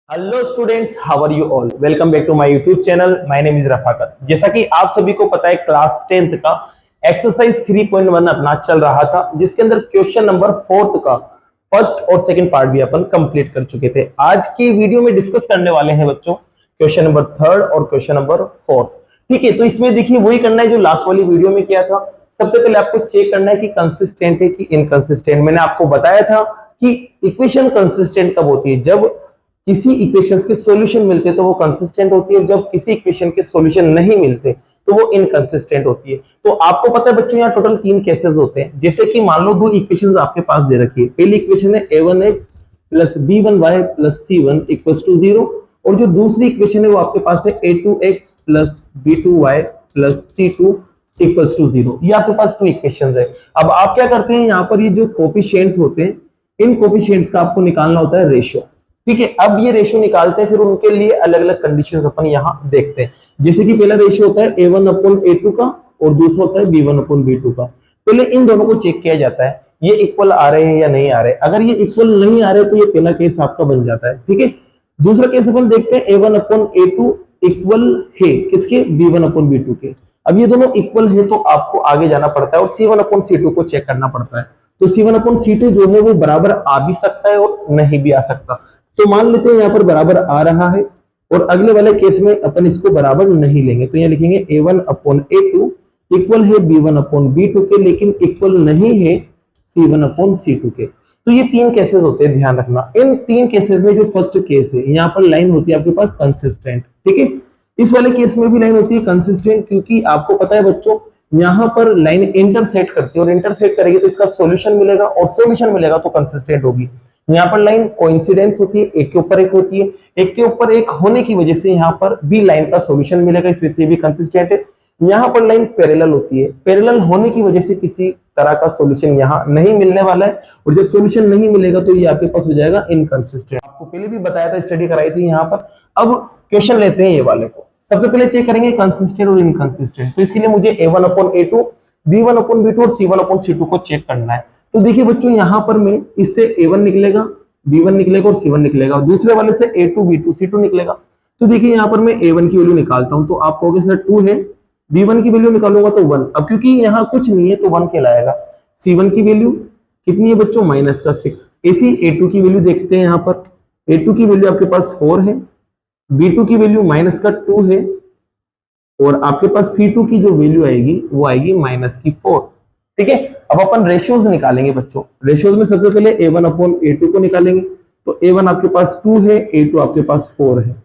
Hello students, how are you all. Welcome back to my YouTube channel. My name is Rafaqat. जैसा कि आप सभी को पता है, क्लास 10th का एक्सरसाइज 3.1 अपना चल रहा था, जिसके अंदर क्वेश्चन नंबर 4 का फर्स्ट और सेकंड पार्ट भी अपन कंप्लीट कर चुके थे। आज की वीडियो में डिस्कस करने वाले हैं बच्चों क्वेश्चन नंबर 3 और क्वेश्चन नंबर 4। ठीक है, तो इसमें देखिए वही करना है जो लास्ट वाली वीडियो में किया था। सबसे पहले आपको चेक करना है कि कंसिस्टेंट है कि इनकंसिस्टेंट। मैंने आपको बताया था कि इक्वेशन कंसिस्टेंट कब होती है, जब किसी इक्वेशंस के सॉल्यूशन मिलते तो वो कंसिस्टेंट होती है, जब किसी इक्वेशन के सॉल्यूशन नहीं मिलते तो वो इनकंसिस्टेंट होती है। तो आपको पता है बच्चों, यहाँ टोटल 3 केसेस होते हैं। जैसे कि मान लो 2 इक्वेशंस आपके पास दे रखी है। पहली इक्वेशन है a1x plus b1y plus c1 equals to 0, और जो दूसरी इक्वेशन है वो आपके पास है a2x plus b2y plus c2 equals to 0। ये आपके पास 2 इक्वेशंस है। अब आप क्या करते हैं, यहाँ पर ये जो कोफिशिएंट्स होते हैं, इन कोफिशिएंट्स का आपको निकालना होता है रेशियो। ठीक है, अब ये रेशियो निकालते हैं, फिर उनके लिए अलग अलग कंडीशंस अपन यहाँ देखते हैं। जैसे कि पहला रेशियो होता है a1/a2 का, और दूसरा होता है b1/b2 का। पहले इन दोनों को चेक किया जाता है, ये इक्वल आ रहे हैं या नहीं आ रहे। अगर ये इक्वल नहीं आ रहे तो ये पहला केस आपका बन जाता है। ठीक है, दूसरा केस अपन देखते हैं a1/a2 इक्वल है किसके, b1/b2 के। अब ये दोनों इक्वल है तो आपको आगे जाना पड़ता है और c1/c2 को चेक करना पड़ता है। तो c1/c2 जो है वो बराबर आ भी सकता है और नहीं भी आ सकता। तो मान लेते हैं यहाँ पर बराबर आ रहा है, और अगले वाले केस में अपन इसको बराबर नहीं लेंगे। तो यहाँ लिखेंगे a1/a2 इक्वल है b1/b2 के, लेकिन इक्वल नहीं है c1/c2 के। तो ये 3 केसेस होते हैं, ध्यान रखना। इन 3 केसेस में जो फर्स्ट केस है, यहाँ पर लाइन होती है आपके पास कंसिस्टेंट। ठीक है, इस वाले केस में भी लाइन होती है कंसिस्टेंट, क्योंकि आपको पता है बच्चों, यहाँ पर लाइन इंटरसेक्ट करती है, और इंटरसेक्ट करेगी तो इसका सॉल्यूशन मिलेगा, और सॉल्यूशन मिलेगा तो कंसिस्टेंट होगी। यहाँ पर लाइन कोइंसिडेंस होती है, एक के ऊपर एक होती है। एक के ऊपर एक होने की वजह से यहाँ पर भी लाइन का सॉल्यूशन मिलेगा, इस वजह से भी कंसिस्टेंट है। यहाँ पर लाइन पैरेलल होती है, पैरेलल होने की वजह से किसी तरह का सॉल्यूशन यहाँ नहीं मिलने वाला है, और जब सॉल्यूशन नहीं मिलेगा तो ये आपके पास हो जाएगा इनकंसिस्टेंट। आपको पहले भी बताया था, स्टडी कराई थी यहाँ पर। अब क्वेश्चन लेते हैं ये वाले को। सबसे पहले चेक करेंगे कंसिस्टेंट और इनकंसिस्टेंट। तो इसके लिए मुझे a1/a2 b1/b2 और c1/c2 को चेक करना है। तो देखिए बच्चों, यहाँ पर मैं इससे a1 निकलेगा, b1 निकलेगा और c1 निकलेगा, दूसरे वाले से a2 b2 c2 निकलेगा। तो देखिए यहाँ पर मैं a1 की वैल्यू निकालता हूं, तो आप कहोगे सर 2 है, b1 की वैल्यू निकालूंगा तो 1। अब क्योंकि यहाँ कुछ नहीं है तो 1 कहलाएगा। c1 की वैल्यू कितनी है बच्चों, -6। ऐसी a2 की वैल्यू देखते हैं। यहाँ पर a2 की वैल्यू आपके पास 4 है, b2 की वैल्यू -2 है, और आपके पास c2 की जो वैल्यू आएगी वो आएगी -4। ठीक है, अब अपन रेशियोज निकालेंगे बच्चों। रेशियोज में सबसे पहले a1/a2 को निकालेंगे। तो a1 आपके पास 2 है, a2 आपके पास 4 है।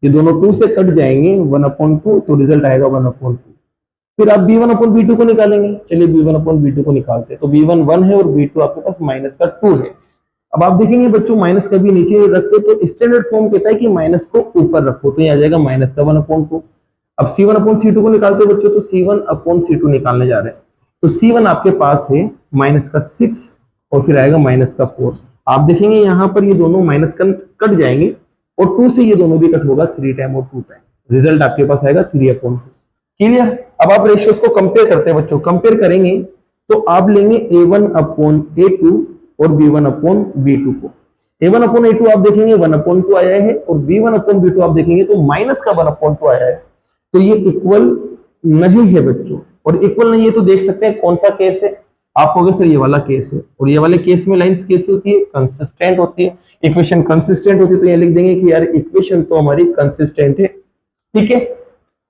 ये दोनों 2 से कट जाएंगे, 1/2, तो रिजल्ट आएगा 1/2। फिर आप b1/b2 को निकालेंगे। चलिए b1/b2 को निकालते हैं। तो b1 1 है और b2 आपके पास -2 है। अब आप देखेंगे बच्चों, माइनस कभी नीचे रखते तो स्टैंडर्ड फॉर्म कहता है कि माइनस को ऊपर रखो, तो ये आ जाएगा -1/2। अब c1/c2 को निकालते हो बच्चों, तो c1/c2 निकालने जा रहे हैं। तो c1 आपके पास है -6, और फिर आएगा -4। आप देखेंगे यहाँ पर ये दोनों माइनस कट जाएंगे, और 2 से ये दोनों भी कट होगा 3 टाइम और 2 टाइम। रिजल्ट आपके पास आएगा 3/2। क्लियर। अब आप रेशियोज को कंपेयर करते हैं बच्चों। कंपेयर करेंगे तो आप लेंगे a1/a2 और b1/b2 को। a1/a2 आप देखेंगे 1/2 आया है, और b1/b2 आप देखेंगे तो माइनस का 1/2 आया है। तो ये इक्वल नहीं है बच्चों, और इक्वल नहीं है तो देख सकते हैं कौन सा केस है। आप कहोगे सर ये वाला केस है, और ये वाले केस में लाइंस कैसी होती है, कंसिस्टेंट होती है। इक्वेशन कंसिस्टेंट होती है, तो ये लिख देंगे कि यार इक्वेशन तो हमारी कंसिस्टेंट है। ठीक है,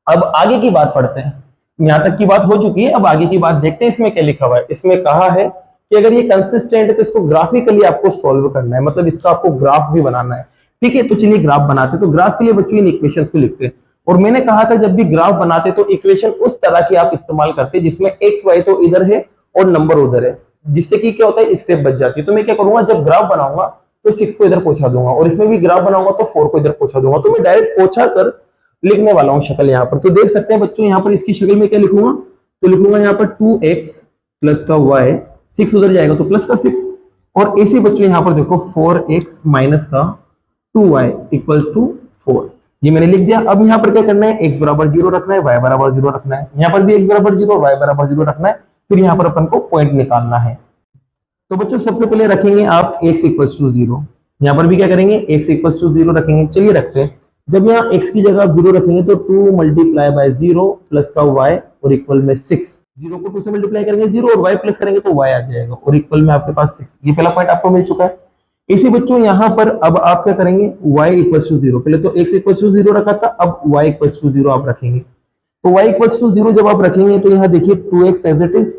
अब आगे की बात पढ़ते हैं। यहां तक की बात हो चुकी है, अब आगे की बात देखते हैं। इसमें क्या लिखा हुआ है। इसमें कहा है कि अगर ये कंसिस्टेंट है तो इसको ग्राफिकली आपको सॉल्व करना है, मतलब इसका आपको ग्राफ भी बनाना है। ठीक है, तो चलिए ग्राफ बनाते हैं। तो ग्राफ के लिए बच्चों इन इक्वेशंस को लिखते हैं। और मैंने कहा था जब भी ग्राफ बनाते तो इक्वेशन उस तरह की आप इस्तेमाल करते जिसमें एक्स वाई तो इधर है और नंबर उधर है, जिससे कि क्या होता है, स्टेप बच जाती है। तो मैं क्या करूंगा, जब ग्राफ बनाऊंगा तो 6 को इधर पहुंचा दूंगा, और इसमें भी ग्राफ बनाऊंगा तो 4 को इधर पहुंचा दूंगा। तो मैं डायरेक्ट पहुंचा कर लिखने वाला हूं शक्ल यहाँ पर। तो देख सकते हैं बच्चों, यहाँ पर इसकी शक्ल में क्या लिखूंगा, तो लिखूंगा यहाँ पर 2x प्लस का y, 6 उधर जाएगा तो प्लस का 6, और ऐसे बच्चों यहाँ पर देखो 4x माइनस का 2y इक्वल टू 4। ये मैंने लिख दिया। अब यहाँ पर क्या करना है, x बराबर 0 रखना है, y बराबर 0 रखना है। यहाँ पर भी x बराबर 0 और y बराबर 0 रखना है। फिर यहाँ पर अपन को पॉइंट निकालना है। तो बच्चों सबसे पहले रखेंगे आप x इक्वल टू 0। यहाँ पर भी क्या करेंगे, x इक्वल्स टू 0 रखेंगे। चलिए रखते हैं। जब यहाँ x की जगह आप 0 रखेंगे तो 2 मल्टीप्लाई बाय 0 प्लस का y और इक्वल में 6। 0 को 2 से मल्टीप्लाई करेंगे 0 और y प्लस करेंगे तो y आ जाएगा और इक्वल में आपके पास 6। ये पहला पॉइंट आपको मिल चुका है। इसी बच्चों यहाँ पर अब आप क्या करेंगे, y इक्वल्स टू 0, पहले तो x इक्वल्स टू 0 रखा था, अब y इक्वल्स टू 0 आप रखेंगे। तो y इक्वल्स टू 0 जब आप रखेंगे तो यहाँ देखिए 2x as it is,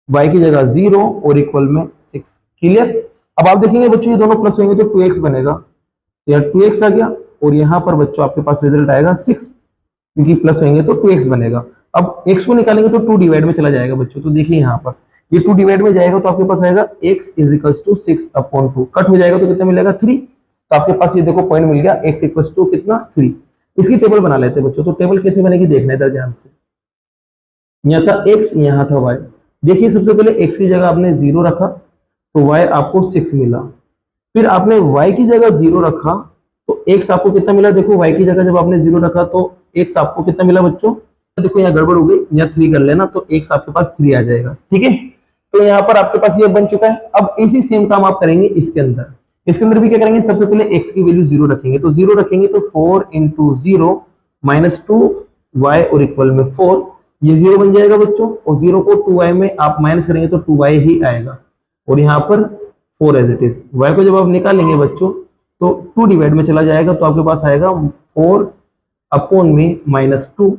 y की जगह 0 और इक्वल में 6। क्लियर। अब आप देखेंगे बच्चों ये दोनों प्लस होंगे तो 2x बनेगा, यहाँ 2x आ गया और यहाँ पर बच्चों आपके पास रिजल्ट आएगा 6, क्योंकि प्लस होंगे तो 2x बनेगा। अब x को निकालेंगे तो 2 डिवाइड में चला जाएगा बच्चों, तो देखिए यहाँ पर ये 2 डिवाइड में जाएगा तो आपके पास आएगा x is equals to 6 upon 2, cut हो जाएगा तो कितना मिलेगा 3। तो आपके पास ये देखो पॉइंट मिल गया, x इक्वल्स टू कितना 3। इसकी टेबल बना लेते हैं बच्चों। तो टेबल कैसे बनेगी देखना इधर ध्यान से। यहाँ था x, यहाँ था y। देखिए सबसे पहले x की जगह आपने 0 रखा तो y आपको 6 मिला। फिर आपने y की जगह 0 रखा तो x आपको कितना मिला, देखो y की जगह जब आपने 0 रखा तो x आपको कितना मिला बच्चों, देखो यहाँ गड़बड़ हो गई, यहाँ 3 कर लेना तो x आपके पास 3 आ जाएगा। ठीक है, तो यहाँ पर आपके पास ये बन चुका है। अब इसी सेम काम आप करेंगे इसके अंदर। इसके अंदर भी क्या करेंगे, सबसे पहले x की वैल्यू 0 रखेंगे, तो 0 रखेंगे तो 4 इंटू 0 माइनस 2y और इक्वल में 4, ये 0 बन जाएगा बच्चों। और 0 को 2y में आप माइनस करेंगे तो 2y ही आएगा और यहाँ पर 4 एज इट इज। y को जब आप निकालेंगे बच्चों तो 2 डिवाइड में चला जाएगा तो आपके पास आएगा 4 अपॉन में माइनस 2।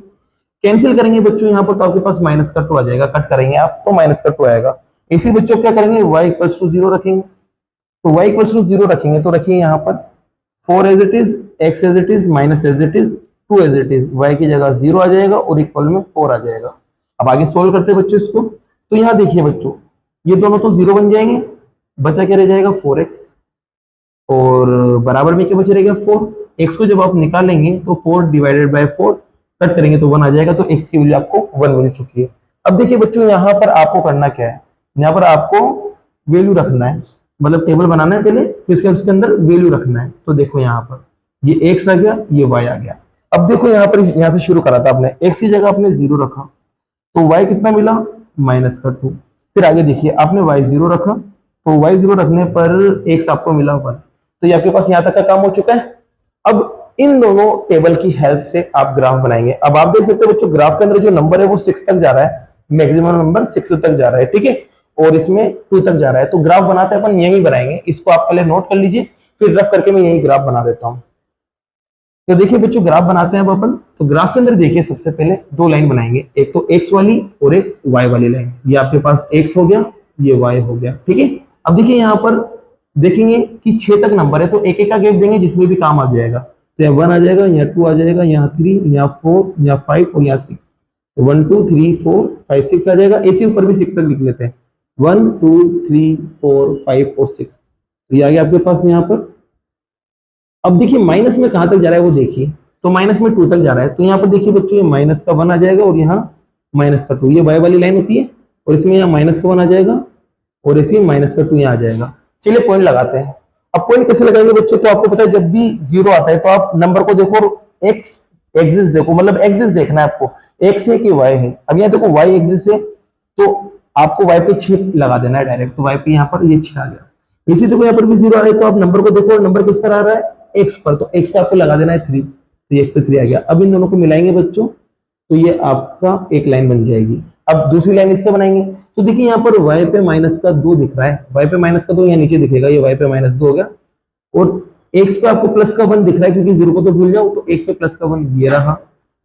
कैंसिल करेंगे बच्चों यहाँ पर तो आपके पास माइनस का 2 आ जाएगा, कट करेंगे आप तो माइनस का 2 आएगा। इसी बच्चों क्या करेंगे, y इक्वल्स टू 0 रखेंगे, तो y इक्वल्स टू 0 रखेंगे तो रखिए यहाँ पर 4 as it is, x as it is, minus as it is, 2 as it is, y की जगह 0 आ जाएगा और इक्वल में 4 आ जाएगा। अब आगे सोल्व करते हैं बच्चों इसको। तो यहाँ देखिए बच्चों ये दोनों तो 0 बन जाएंगे, बचा क्या रह जाएगा 4x और बराबर में क्या बचा रहेगा 4। x को जब आप निकालेंगे तो 4 डिवाइडेड बाय 4 कट करेंगे तो 1 आ जाएगा, तो x की वैल्यू आपको 1 मिल चुकी है। अब देखिए बच्चों यहाँ पर आपको करना क्या है, यहाँ पर आपको वैल्यू रखना है, मतलब टेबल बनाना है पहले, फिर उसके अंदर वैल्यू रखना है। तो देखो यहाँ पर ये x आ गया, ये y आ गया। अब देखो यहाँ पर यहाँ से शुरू करा था आपने, x की जगह आपने 0 रखा तो y कितना मिला माइनस का 2। फिर आगे देखिए आपने y 0 रखा तो y 0 रखने पर x आपको मिला 1। तो ये आपके पास यहाँ तक का काम हो चुका है। अब इन दोनों टेबल की हेल्प से आप ग्राफ बनाएंगे। अब आप देख सकते हैं बच्चों ग्राफ के अंदर जो नंबर है वो 6 तक जा रहा है, मैक्सिमम नंबर 6 तक जा रहा है। ठीक है, और इसमें 2 तक जा रहा है। तो ग्राफ बनाते हैं अपन यही बनाएंगे, इसको आप पहले नोट कर लीजिए, फिर रफ करके मैं यही ग्राफ बना देता हूं। तो देखिए बच्चों ग्राफ बनाते हैं अब अपन। तो ग्राफ के अंदर देखिए सबसे पहले 2 लाइन बनाएंगे, एक तो x वाली और एक y वाली लाइन। ये आपके पास x हो गया, ये y हो गया। ठीक है, अब देखिए यहाँ पर देखेंगे कि 6 तक नंबर है तो एक एक का गैप देंगे जिसमें भी काम आ जाएगा। तो यहाँ 1 आ जाएगा, यहाँ 2 आ जाएगा, यहाँ 3, यहाँ 4, यहाँ 5 और यहाँ 6। तो 1 2 3 4 5 6 आ जाएगा। इसी ऊपर भी 6 तक लिख लेते हैं, 1 2 3 4 5 और 6। तो ये आ गया आपके पास यहाँ पर। अब देखिए माइनस में कहां तक जा रहा है वो देखिए, तो माइनस में 2 तक जा रहा है। तो यहाँ पर देखिए बच्चों ये माइनस का 1 आ जाएगा और यहाँ माइनस का 2, ये y वाली लाइन होती है और इसमें यहाँ माइनस का 1 आ जाएगा और इसमें माइनस का 2 यहाँ आ जाएगा। चलिए पॉइंट लगाते हैं। अब पॉइंट कैसे लगाएंगे बच्चों, तो आपको पता है जब भी 0 आता है तो आप नंबर को देखो x एक्सिस देखो, मतलब एक्सिस देखना है आपको, x है कि y है। अब यहाँ देखो y एक्सिस है तो आपको y पे 6 लगा देना है डायरेक्ट, तो y पे यहाँ पर ये 6 आ गया। इसी देखो यहाँ पर भी 0 आ रहा है तो आप नंबर को देखो, नंबर किस पर आ रहा है x पर, तो x पर आपको लगा देना है 3, तो ये x पे 3 आ गया। अब इन दोनों को मिलाएंगे बच्चों तो ये आपका एक लाइन बन जाएगी। अब दूसरी लाइन इससे बनाएंगे तो देखिए यहाँ पर y पे माइनस का 2 दिख रहा है, y पे माइनस का 2 यहाँ नीचे दिखेगा, ये y पे माइनस 2 हो गया और x पे आपको प्लस का 1 दिख रहा है क्योंकि 0 को तो भूल जाओ, तो x पे प्लस का 1 ये रहा।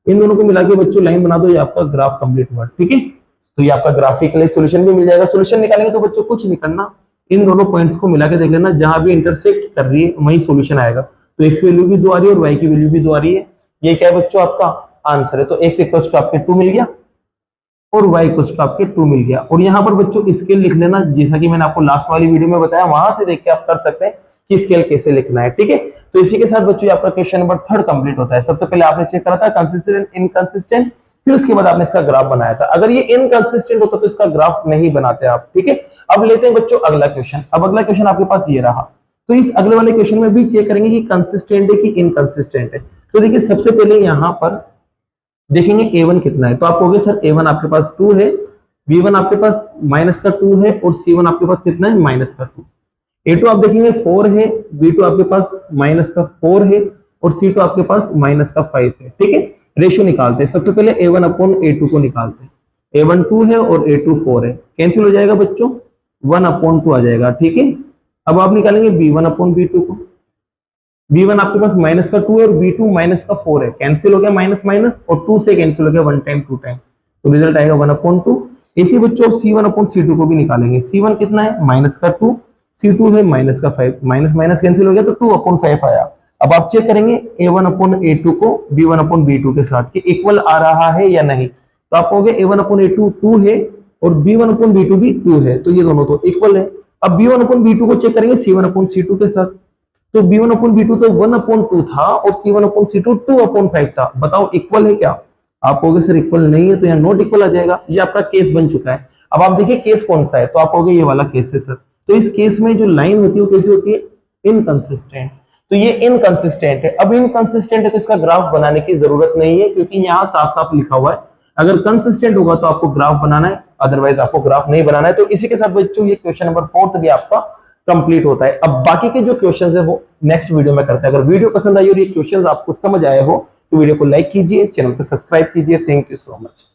इन दोनों को मिला के बच्चों लाइन बना दो, ये आपका ग्राफ कंप्लीट हुआ। ठीक है, तो ये आपका ग्राफिकली सॉल्यूशन भी मिल जाएगा। सॉल्यूशन निकालेंगे तो बच्चों कुछ नहीं करना, इन दोनों पॉइंट्स को मिला के देख लेना, जहां भी इंटरसेक्ट कर रही है वही सॉल्यूशन आएगा। तो x की वैल्यू भी 2 आ रही है और y की वैल्यू भी 2 आ रही है। ये क्या है बच्चों आपका आंसर है। तो x इक्वल्स टू आपके 2 मिल गया और y इक्वल्स टू आपके 2 मिल गया। और यहाँ पर बच्चों स्केल लिख लेना, जैसा कि मैंने आपको लास्ट वाली वीडियो में बताया, वहां से देख के आप कर सकते हैं कि स्केल कैसे लिखना है। ठीक है, तो इसी के साथ बच्चों आपका क्वेश्चन नंबर 3 कंप्लीट होता है। सबसे पहले आपने चेक करा था कंसिस्टेंट इनकंसिस्टेंट, फिर उसके बाद आपने इसका ग्राफ बनाया था। अगर ये इनकंसिस्टेंट होता तो इसका ग्राफ नहीं बनाते आप। ठीक है, अब लेते हैं बच्चों अगला क्वेश्चन। अब अगला क्वेश्चन आपके पास ये रहा, तो इस अगले वाले क्वेश्चन में भी चेक करेंगे कि कंसिस्टेंट है कि इनकंसिस्टेंट है। तो देखिए सबसे पहले यहाँ पर देखेंगे a1 कितना है, तो आप कहोगे सर a1 आपके पास 2 है, b1 आपके पास माइनस का 2 है और c1 आपके पास कितना है माइनस का 2। A2 आप देखेंगे 4 है, B2 आपके पास माइनस का 4 है और C2 आपके पास माइनस का 5 है। ठीक है, रेशियो निकालते हैं। सबसे पहले A1 अपॉन A2 को निकालते हैं। A1 2 है और A2 4 है, कैंसिल हो जाएगा बच्चों, 1 अपॉन 2 आ जाएगा। ठीक है, अब आप निकालेंगे B1 अपॉन B2 को। B1 आपके पास माइनस का 2 है और B2 माइनस का 4 है, कैंसिल हो गया माइनस माइनस और 2 से कैंसिल हो गया 1 टाइम 2 टाइम, तो रिजल्ट आएगा 1 अपॉन 2। इसी बच्चों C1 अपॉन C2 को भी निकालेंगे। C1 कितना है, माइनस का 2, C2 है माइनस का 5, माइनस माइनस कैंसिल हो गया तो 2 अपॉन 5 आया। अब आप चेक करेंगे A1 अपॉन A2 को B1 अपॉन B2 के साथ कि इक्वल आ रहा है या नहीं, तो आप कहोगे A1 अपॉन A2 2 है और B1 अपॉन B2 भी 2 है, तो ये दोनों तो इक्वल है। अब B1 अपॉन B2 को चेक करेंगे C1 अपॉन C2 के साथ, तो B1 अपॉन B2 तो 1 अपॉन 2 था और C1 अपॉन C2 2 अपॉन 5 था। बताओ इक्वल है क्या? आप कहोगे सर इक्वल नहीं है, तो यहाँ नॉट इक्वल आ जाएगा। ये आपका केस बन चुका है। अब आप देखिए केस कौन सा है, तो आप कहोगे ये वाला केस है सर। तो इस केस में जो लाइन होती है वो कैसी होती है, इनकंसिस्टेंट। तो ये इनकंसिस्टेंट है। अब इनकंसिस्टेंट है तो इसका ग्राफ बनाने की जरूरत नहीं है, क्योंकि यहाँ साफ साफ लिखा हुआ है अगर कंसिस्टेंट होगा तो आपको ग्राफ बनाना है, अदरवाइज आपको ग्राफ नहीं बनाना है। तो इसी के साथ बच्चों ये क्वेश्चन नंबर 4 भी आपका कंप्लीट होता है। अब बाकी के जो क्वेश्चंस है वो नेक्स्ट वीडियो में करते हैं। अगर वीडियो पसंद आई और ये क्वेश्चंस आपको समझ आए हो तो वीडियो को लाइक कीजिए, चैनल को सब्सक्राइब कीजिए। Thank you so much.